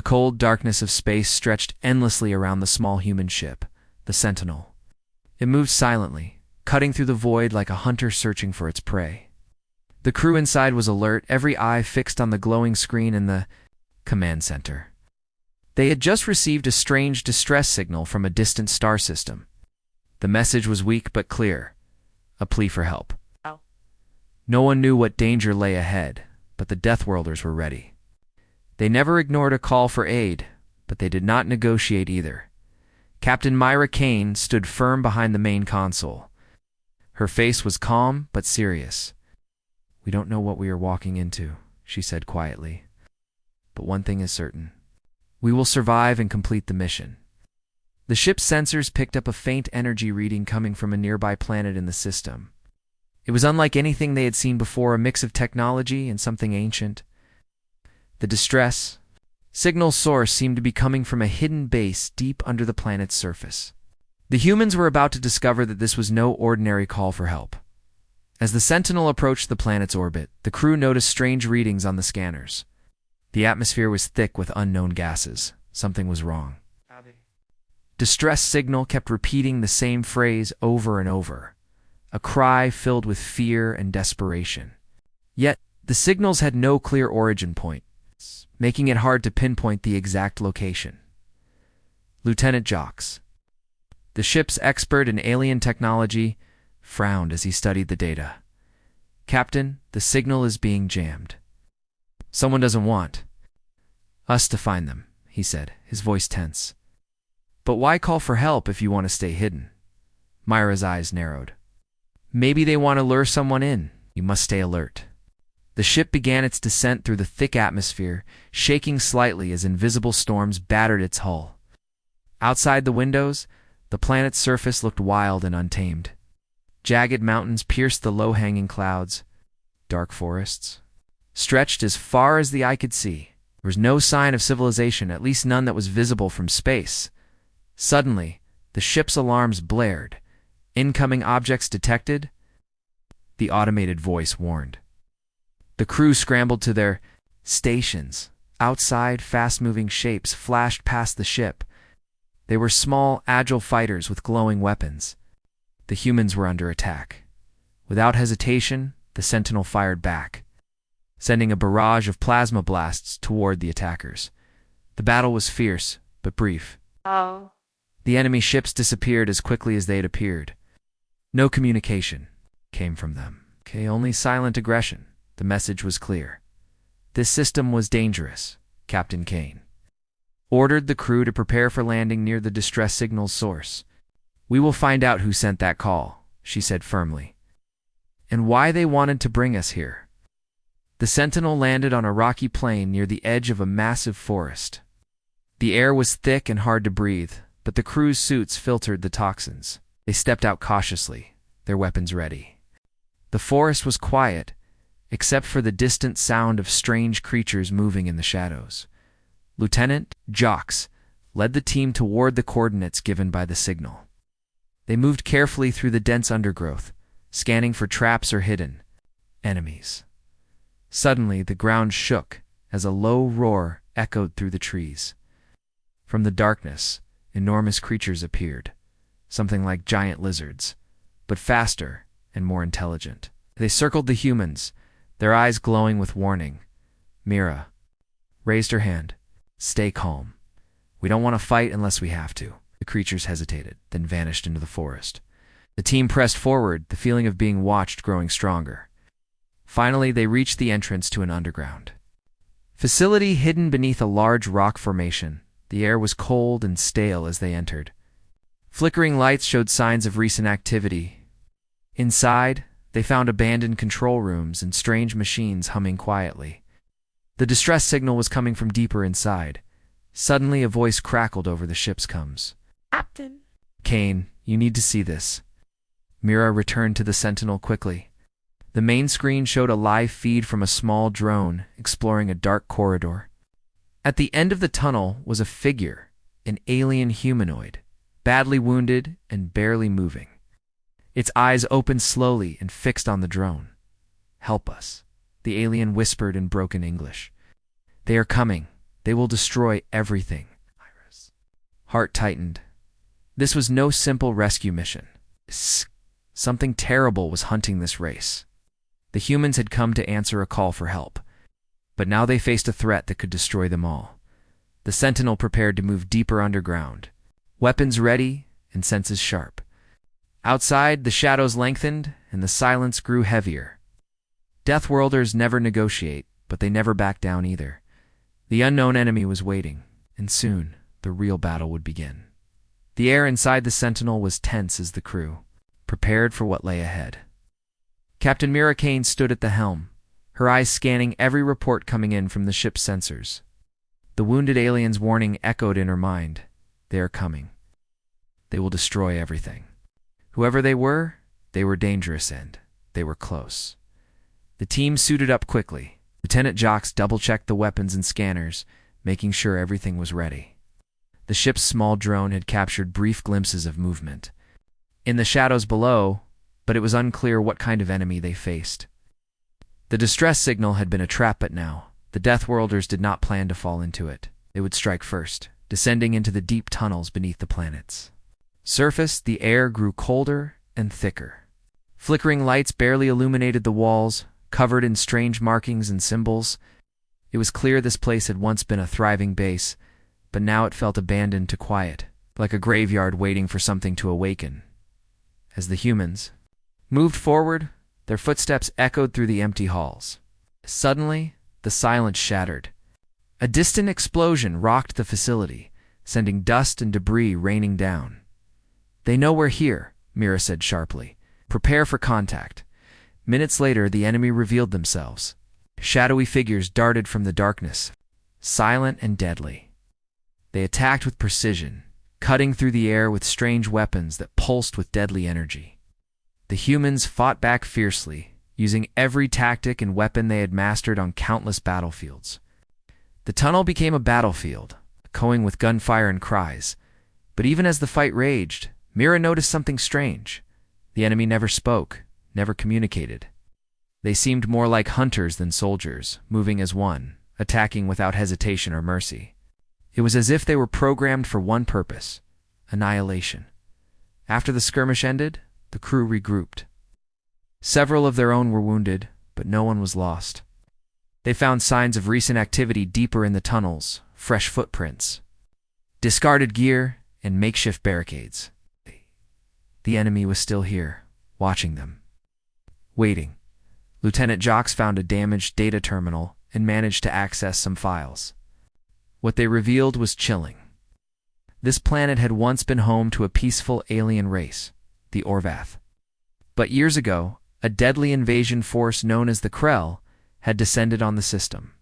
The cold darkness of space stretched endlessly around the small human ship, the Sentinel. It moved silently, cutting through the void like a hunter searching for its prey. The crew inside was alert, every eye fixed on the glowing screen in the command center. They had just received a strange distress signal from a distant star system. The message was weak but clear, a plea for help. Oh. No one knew what danger lay ahead, but the Deathworlders were ready. They never ignored a call for aid, but they did not negotiate either. Captain Myra Kane stood firm behind the main console. Her face was calm but serious. "We don't know what we are walking into," she said quietly. "But one thing is certain. We will survive and complete the mission." The ship's sensors picked up a faint energy reading coming from a nearby planet in the system. It was unlike anything they had seen before, a mix of technology and something ancient. The distress signal source seemed to be coming from a hidden base deep under the planet's surface. The humans were about to discover that this was no ordinary call for help. As the Sentinel approached the planet's orbit, the crew noticed strange readings on the scanners. The atmosphere was thick with unknown gases. Something was wrong. Distress signal kept repeating the same phrase over and over, a cry filled with fear and desperation. Yet, the signals had no clear origin point, making it hard to pinpoint the exact location. Lieutenant Jocks, the ship's expert in alien technology, frowned as he studied the data. "Captain, the signal is being jammed. Someone doesn't want us to find them," he said, his voice tense. "But why call for help if you want to stay hidden?" Myra's eyes narrowed. "Maybe they want to lure someone in. You must stay alert." The ship began its descent through the thick atmosphere, shaking slightly as invisible storms battered its hull. Outside the windows, the planet's surface looked wild and untamed. Jagged mountains pierced the low-hanging clouds. Dark forests stretched as far as the eye could see. There was no sign of civilization, at least none that was visible from space. Suddenly, the ship's alarms blared. "Incoming objects detected," the automated voice warned. The crew scrambled to their stations. Outside, fast-moving shapes flashed past the ship. They were small, agile fighters with glowing weapons. The humans were under attack. Without hesitation, the Sentinel fired back, sending a barrage of plasma blasts toward the attackers. The battle was fierce, but brief. Oh. The enemy ships disappeared as quickly as they had appeared. No communication came from them. Only silent aggression. The message was clear. This system was dangerous. Captain Kane ordered the crew to prepare for landing near the distress signal's source. "We will find out who sent that call," she said firmly, "and why they wanted to bring us here." The Sentinel landed on a rocky plain near the edge of a massive forest. The air was thick and hard to breathe, but the crew's suits filtered the toxins. They stepped out cautiously, their weapons ready. The forest was quiet, except for the distant sound of strange creatures moving in the shadows. Lieutenant Jocks led the team toward the coordinates given by the signal. They moved carefully through the dense undergrowth, scanning for traps or hidden enemies. Suddenly, the ground shook as a low roar echoed through the trees. From the darkness, enormous creatures appeared, something like giant lizards, but faster and more intelligent. They circled the humans, their eyes glowing with warning. Myra raised her hand. "Stay calm. We don't want to fight unless we have to." The creatures hesitated, then vanished into the forest. The team pressed forward, the feeling of being watched growing stronger. Finally, they reached the entrance to an underground facility hidden beneath a large rock formation. The air was cold and stale as they entered. Flickering lights showed signs of recent activity. Inside, they found abandoned control rooms and strange machines humming quietly. The distress signal was coming from deeper inside. Suddenly, a voice crackled over the ship's comms. "Captain." "Kane, you need to see this." Myra returned to the Sentinel quickly. The main screen showed a live feed from a small drone exploring a dark corridor. At the end of the tunnel was a figure, an alien humanoid, badly wounded and barely moving. Its eyes opened slowly and fixed on the drone. "Help us," the alien whispered in broken English. "They are coming. They will destroy everything. Iris' heart tightened. This was no simple rescue mission. Something terrible was hunting this race. The humans had come to answer a call for help, but now they faced a threat that could destroy them all. The Sentinel prepared to move deeper underground, weapons ready and senses sharp. Outside, the shadows lengthened and the silence grew heavier. Deathworlders never negotiate, but they never back down either. The unknown enemy was waiting, and soon the real battle would begin. The air inside the Sentinel was tense as the crew prepared for what lay ahead. Captain Mira Kane stood at the helm, her eyes scanning every report coming in from the ship's sensors. The wounded alien's warning echoed in her mind. They are coming. They will destroy everything. Whoever they were dangerous and they were close. The team suited up quickly. Lieutenant Jocks double-checked the weapons and scanners, making sure everything was ready. The ship's small drone had captured brief glimpses of movement in the shadows below, but it was unclear what kind of enemy they faced. The distress signal had been a trap, but now the Deathworlders did not plan to fall into it. They would strike first, descending into the deep tunnels beneath the planet's surface. The air grew colder and thicker. Flickering lights barely illuminated the walls, covered in strange markings and symbols. It was clear this place had once been a thriving base, but now it felt abandoned to quiet, like a graveyard waiting for something to awaken. As the humans moved forward, their footsteps echoed through the empty halls. Suddenly, the silence shattered. A distant explosion rocked the facility, sending dust and debris raining down. "They know we're here," Mira said sharply. "Prepare for contact." Minutes later, the enemy revealed themselves. Shadowy figures darted from the darkness, silent and deadly. They attacked with precision, cutting through the air with strange weapons that pulsed with deadly energy. The humans fought back fiercely, using every tactic and weapon they had mastered on countless battlefields. The tunnel became a battlefield, echoing with gunfire and cries. But even as the fight raged, Mira noticed something strange. The enemy never spoke, never communicated. They seemed more like hunters than soldiers, moving as one, attacking without hesitation or mercy. It was as if they were programmed for one purpose: annihilation. After the skirmish ended, the crew regrouped. Several of their own were wounded, but no one was lost. They found signs of recent activity deeper in the tunnels, fresh footprints, discarded gear, and makeshift barricades. The enemy was still here, watching them. Waiting. Lieutenant Jocks found a damaged data terminal and managed to access some files. What they revealed was chilling. This planet had once been home to a peaceful alien race, the Orvath. But years ago, a deadly invasion force known as the Krell had descended on the system.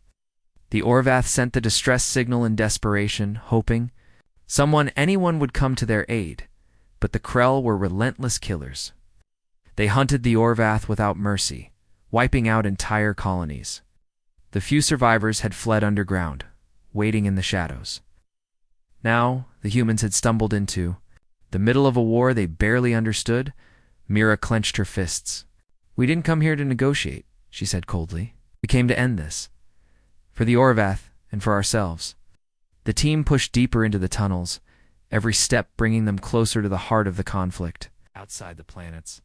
The Orvath sent the distress signal in desperation, hoping anyone would come to their aid. But the Krell were relentless killers. They hunted the Orvath without mercy, wiping out entire colonies. The few survivors had fled underground, waiting in the shadows. Now, the humans had stumbled into the middle of a war they barely understood. Mira clenched her fists. "We didn't come here to negotiate," she said coldly. "We came to end this. For the Orvath and for ourselves." The team pushed deeper into the tunnels, every step bringing them closer to the heart of the conflict. Outside the planet's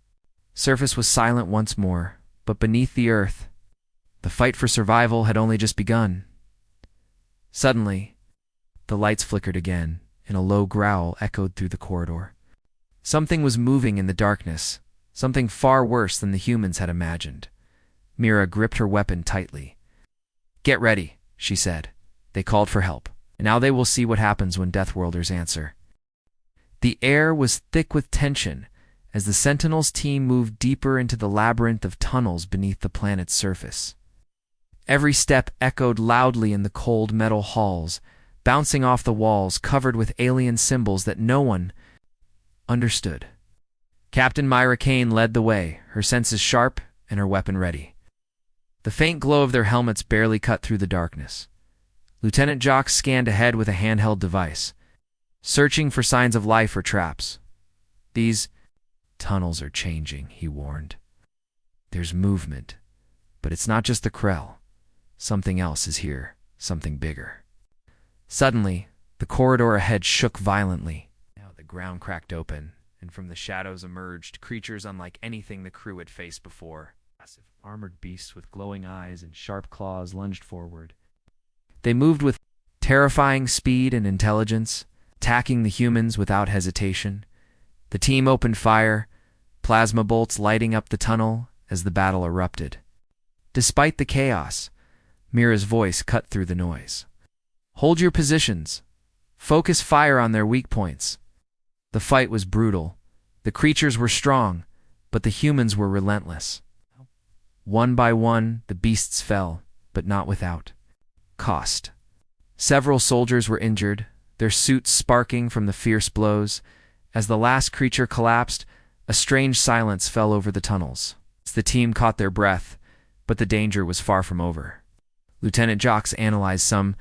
surface was silent once more, but beneath the earth, the fight for survival had only just begun. Suddenly, the lights flickered again, and a low growl echoed through the corridor. Something was moving in the darkness, something far worse than the humans had imagined. Mira gripped her weapon tightly. "Get ready," she said. They called for help, and now they will see what happens when Deathworlders answer. The air was thick with tension as the Sentinels team moved deeper into the labyrinth of tunnels beneath the planet's surface. Every step echoed loudly in the cold metal halls, bouncing off the walls covered with alien symbols that no one understood. Captain Mira Kane led the way, her senses sharp and her weapon ready. The faint glow of their helmets barely cut through the darkness. Lieutenant Jocks scanned ahead with a handheld device, searching for signs of life or traps. "These tunnels are changing," he warned. "There's movement, but it's not just the Krell. Something else is here, something bigger." Suddenly, the corridor ahead shook violently. Now the ground cracked open, and from the shadows emerged creatures unlike anything the crew had faced before. Massive armored beasts with glowing eyes and sharp claws lunged forward. They moved with terrifying speed and intelligence, attacking the humans without hesitation. The team opened fire, plasma bolts lighting up the tunnel as the battle erupted. Despite the chaos, Mira's voice cut through the noise. "Hold your positions. Focus fire on their weak points." The fight was brutal. The creatures were strong, but the humans were relentless. One by one, the beasts fell, but not without cost. Several soldiers were injured, their suits sparking from the fierce blows. As the last creature collapsed, a strange silence fell over the tunnels. The team caught their breath, but the danger was far from over. Lieutenant Jocks analyzed some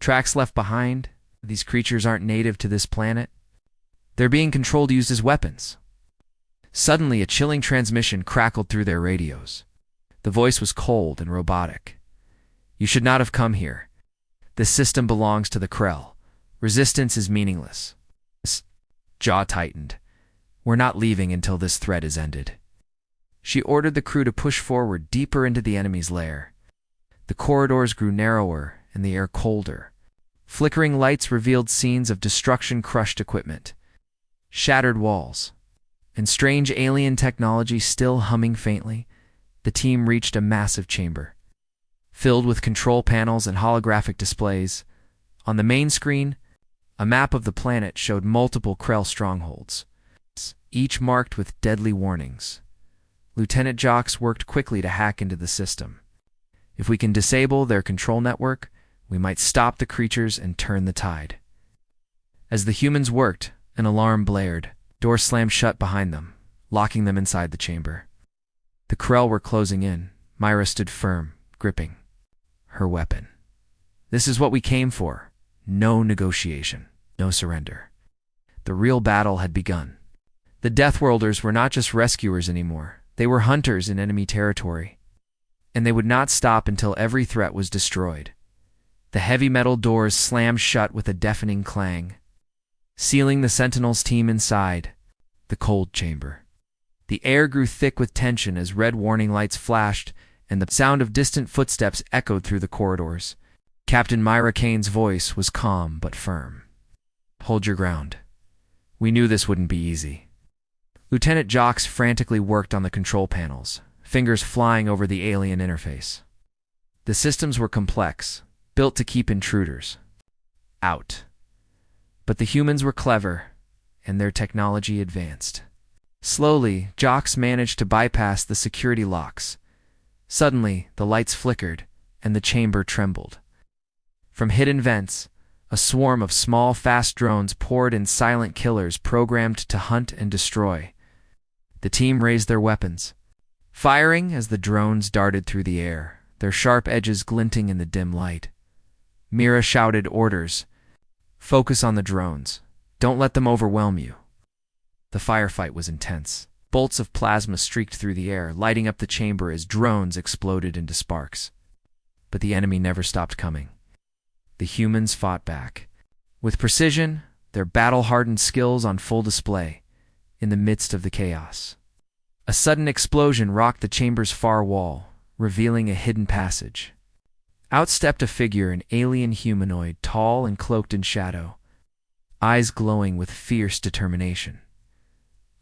tracks left behind. These creatures aren't native to this planet. They're being controlled used as weapons. Suddenly, a chilling transmission crackled through their radios. The voice was cold and robotic. "You should not have come here. This system belongs to the Krell. Resistance is meaningless." His jaw tightened. "We're not leaving until this threat is ended." She ordered the crew to push forward deeper into the enemy's lair. The corridors grew narrower and the air colder. Flickering lights revealed scenes of destruction-crushed equipment, shattered walls, and strange alien technology still humming faintly. The team reached a massive chamber, filled with control panels and holographic displays. On the main screen, a map of the planet showed multiple Krell strongholds, each marked with deadly warnings. Lieutenant Jocks worked quickly to hack into the system. If we can disable their control network, we might stop the creatures and turn the tide. As the humans worked, an alarm blared. Doors slammed shut behind them, locking them inside the chamber. The Krell were closing in. Myra stood firm, gripping her weapon. "This is what we came for. No negotiation, no surrender." The real battle had begun. The Deathworlders were not just rescuers anymore. They were hunters in enemy territory, and they would not stop until every threat was destroyed. The heavy metal doors slammed shut with a deafening clang, sealing the Sentinels' team inside the cold chamber. The air grew thick with tension as red warning lights flashed and the sound of distant footsteps echoed through the corridors. Captain Myra Kane's voice was calm but firm. "Hold your ground. We knew this wouldn't be easy." Lieutenant Jocks frantically worked on the control panels, fingers flying over the alien interface. The systems were complex, built to keep intruders out. But the humans were clever, and their technology advanced. Slowly, Jocks managed to bypass the security locks. Suddenly, the lights flickered, and the chamber trembled. From hidden vents, a swarm of small, fast drones poured in, silent killers programmed to hunt and destroy. The team raised their weapons, firing as the drones darted through the air, their sharp edges glinting in the dim light. Mira shouted orders. "Focus on the drones. Don't let them overwhelm you." The firefight was intense. Bolts of plasma streaked through the air, lighting up the chamber as drones exploded into sparks. But the enemy never stopped coming. The humans fought back, with precision, their battle-hardened skills on full display, in the midst of the chaos. A sudden explosion rocked the chamber's far wall, revealing a hidden passage. Out stepped a figure, an alien humanoid, tall and cloaked in shadow, eyes glowing with fierce determination.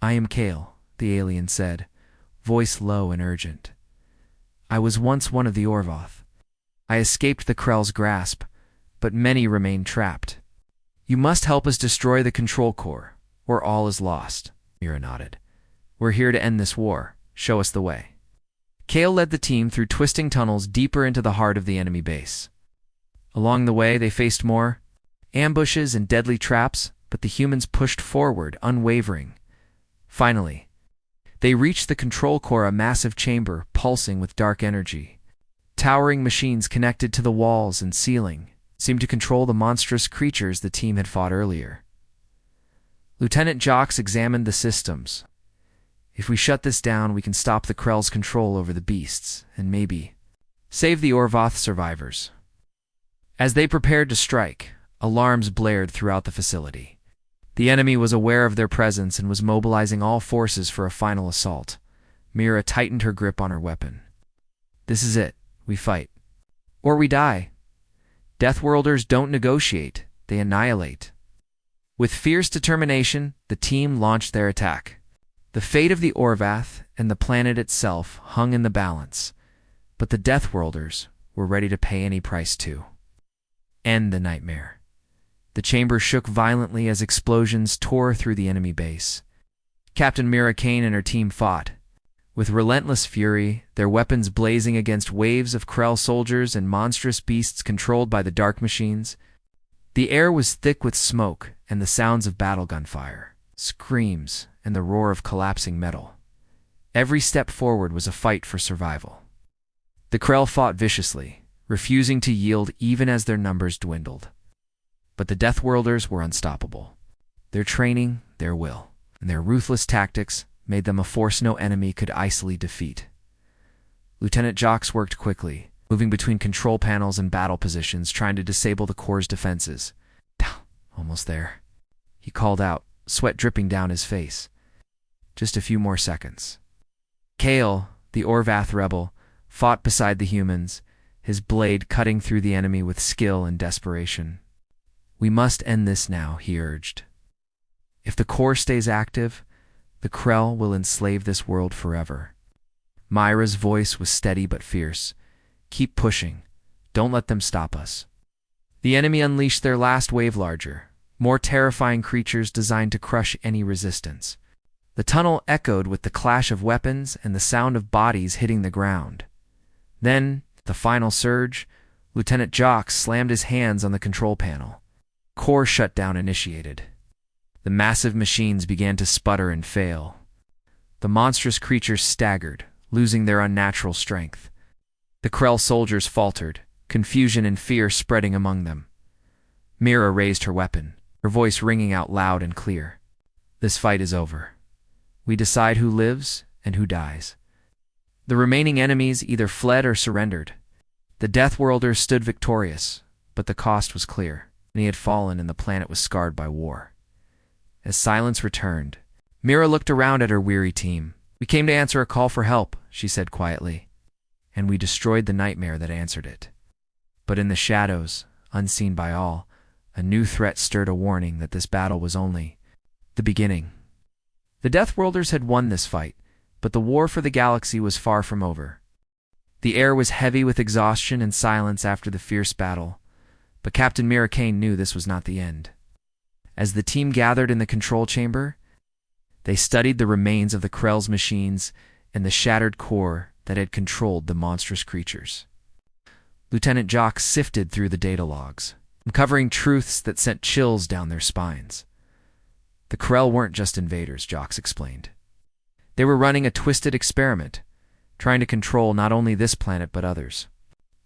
"I am Kale," the alien said, voice low and urgent. "I was once one of the Orvoth. I escaped the Krell's grasp, but many remain trapped. You must help us destroy the control core, or all is lost." Mira nodded. "We're here to end this war. Show us the way." Kale led the team through twisting tunnels deeper into the heart of the enemy base. Along the way, they faced more ambushes and deadly traps, but the humans pushed forward, unwavering. Finally, they reached the control core, a massive chamber pulsing with dark energy. Towering machines connected to the walls and ceiling seemed to control the monstrous creatures the team had fought earlier. Lieutenant Jocks examined the systems. "If we shut this down, we can stop the Krell's control over the beasts, and maybe save the Orvoth survivors." As they prepared to strike, Alarms blared throughout the facility. The enemy was aware of their presence and was mobilizing all forces for a final assault. Mira tightened her grip on her weapon. This is it. We fight. Or we die. Deathworlders don't negotiate. They annihilate. With fierce determination, the team launched their attack. The fate of the Orvath and the planet itself hung in the balance, but the Deathworlders were ready to pay any price to end the nightmare. The chamber shook violently as explosions tore through the enemy base. Captain Mira Kane and her team fought. With relentless fury, their weapons blazing against waves of Krell soldiers and monstrous beasts controlled by the dark machines. The air was thick with smoke and the sounds of battle gunfire, screams, and the roar of collapsing metal. Every step forward was a fight for survival. The Krell fought viciously, refusing to yield even as their numbers dwindled. But the Deathworlders were unstoppable. Their training, their will, and their ruthless tactics made them a force no enemy could easily defeat. Lieutenant Jox worked quickly, moving between control panels and battle positions, trying to disable the core's defenses. Almost there. He called out, sweat dripping down his face. Just a few more seconds. Kale, the Orvath rebel, fought beside the humans, his blade cutting through the enemy with skill and desperation. We must end this now, he urged. If the core stays active, the Krell will enslave this world forever. Myra's voice was steady but fierce. Keep pushing. Don't let them stop us. The enemy unleashed their last wave, larger, more terrifying creatures designed to crush any resistance. The tunnel echoed with the clash of weapons and the sound of bodies hitting the ground. Then, the final surge, Lieutenant Jox slammed his hands on the control panel. Core shutdown initiated. The massive machines began to sputter and fail. The monstrous creatures staggered, losing their unnatural strength. The Krell soldiers faltered, confusion and fear spreading among them. Mira raised her weapon, her voice ringing out loud and clear. This fight is over. We decide who lives and who dies. The remaining enemies either fled or surrendered. The Deathworlders stood victorious, but the cost was clear. Many had fallen and the planet was scarred by war. As silence returned, Mira looked around at her weary team. We came to answer a call for help, she said quietly, and we destroyed the nightmare that answered it. But in the shadows, unseen by all, a new threat stirred a warning that this battle was only the beginning. The Deathworlders had won this fight, but the war for the galaxy was far from over. The air was heavy with exhaustion and silence after the fierce battle, but Captain Mira Kane knew this was not the end. As the team gathered in the control chamber, they studied the remains of the Krell's machines and the shattered core that had controlled the monstrous creatures. Lieutenant Jox sifted through the data logs, uncovering truths that sent chills down their spines. The Krell weren't just invaders, Jox explained. They were running a twisted experiment, trying to control not only this planet but others.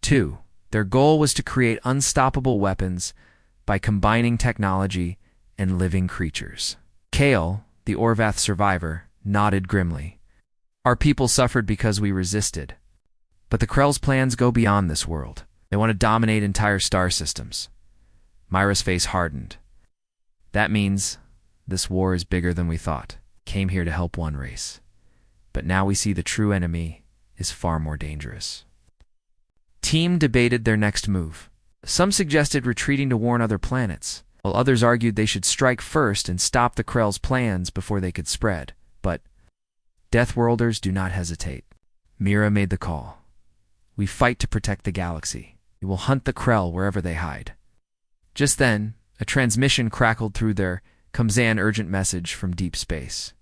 2. Their goal was to create unstoppable weapons by combining technology and living creatures. Kale, the Orvath survivor, nodded grimly. Our people suffered because we resisted. But the Krell's plans go beyond this world. They want to dominate entire star systems. Myra's face hardened. That means this war is bigger than we thought. Came here to help one race. But now we see the true enemy is far more dangerous. Team debated their next move. Some suggested retreating to warn other planets, while others argued they should strike first and stop the Krell's plans before they could spread. But Deathworlders do not hesitate. Mira made the call. We fight to protect the galaxy. We will hunt the Krell wherever they hide. Just then, a transmission crackled through their Kamzan urgent message from deep space.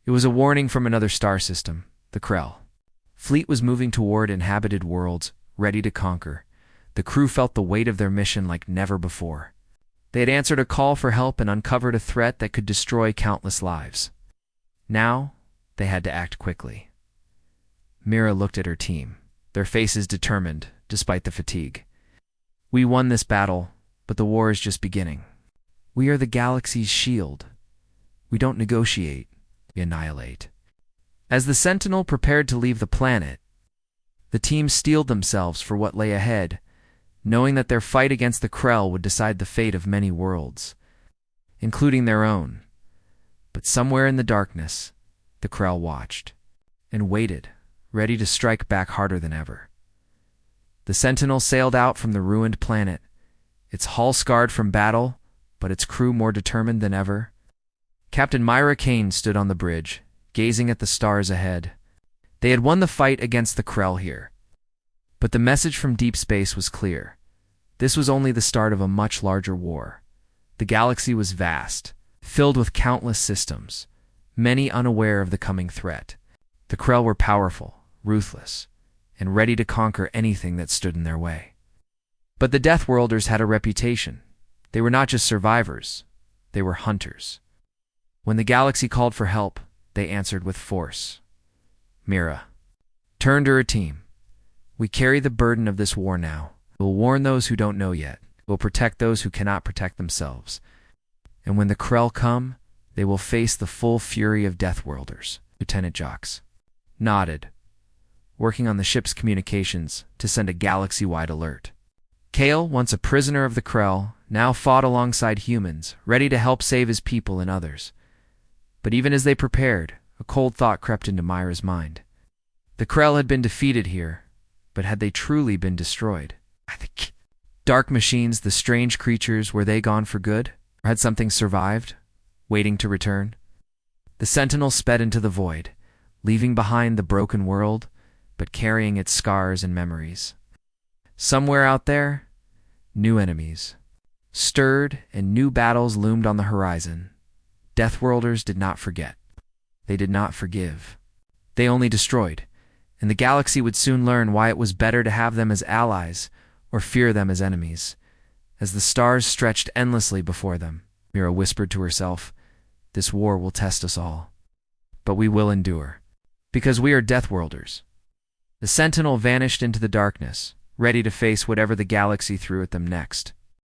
It was a warning from another star system, the Krell. Fleet was moving toward inhabited worlds, ready to conquer. The crew felt the weight of their mission like never before. They had answered a call for help and uncovered a threat that could destroy countless lives. Now, they had to act quickly. Mira looked at her team, their faces determined, despite the fatigue. We won this battle, but the war is just beginning. We are the galaxy's shield. We don't negotiate, we annihilate. As the Sentinel prepared to leave the planet, the team steeled themselves for what lay ahead. knowing that their fight against the Krell would decide the fate of many worlds, including their own. But somewhere in the darkness, the Krell watched and waited, ready to strike back harder than ever. The Sentinel sailed out from the ruined planet, its hull scarred from battle, but its crew more determined than ever. Captain Myra Kane stood on the bridge, gazing at the stars ahead. They had won the fight against the Krell here. But the message from deep space was clear. This was only the start of a much larger war. The galaxy was vast, filled with countless systems, many unaware of the coming threat. The Krell were powerful, ruthless, and ready to conquer anything that stood in their way. But the Deathworlders had a reputation. They were not just survivors, they were hunters. When the galaxy called for help, they answered with force. Mira turned to her team. We carry the burden of this war now. We'll warn those who don't know yet. We'll protect those who cannot protect themselves. And when the Krell come, they will face the full fury of Deathworlders. Lieutenant Jox nodded, working on the ship's communications to send a galaxy-wide alert. Kale, once a prisoner of the Krell, now fought alongside humans, ready to help save his people and others. But even as they prepared, a cold thought crept into Myra's mind. The Krell had been defeated here, but had they truly been destroyed? Dark machines, the strange creatures, were they gone for good? Or had something survived, waiting to return? The Sentinel sped into the void, leaving behind the broken world, but carrying its scars and memories. Somewhere out there, new enemies stirred and new battles loomed on the horizon. Deathworlders did not forget. They did not forgive. They only destroyed, and the galaxy would soon learn why it was better to have them as allies or fear them as enemies. As the stars stretched endlessly before them, Mira whispered to herself, "This war will test us all. But we will endure, because we are Deathworlders." The Sentinel vanished into the darkness, ready to face whatever the galaxy threw at them next.